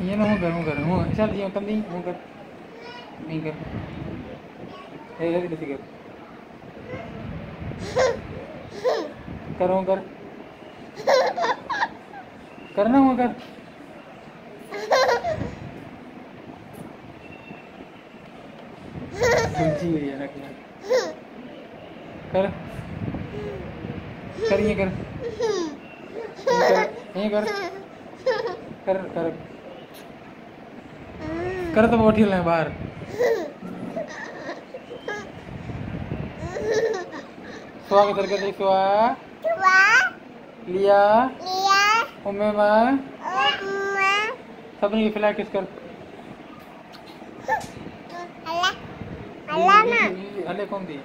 ये ना मुँह कर चल ये कम नहीं मुँह कर नहीं कर ये कैसे कर करो कर करना मुँह कर गुंजी हुई है ना कर कर ये कर ये कर कर कर कर तो बहुत हिल है बाहर सुआ के सर कर देख सुआ लिया उम्मे माँ सबने खिला किस कर अल्लाह ना अल्लाह कौन दी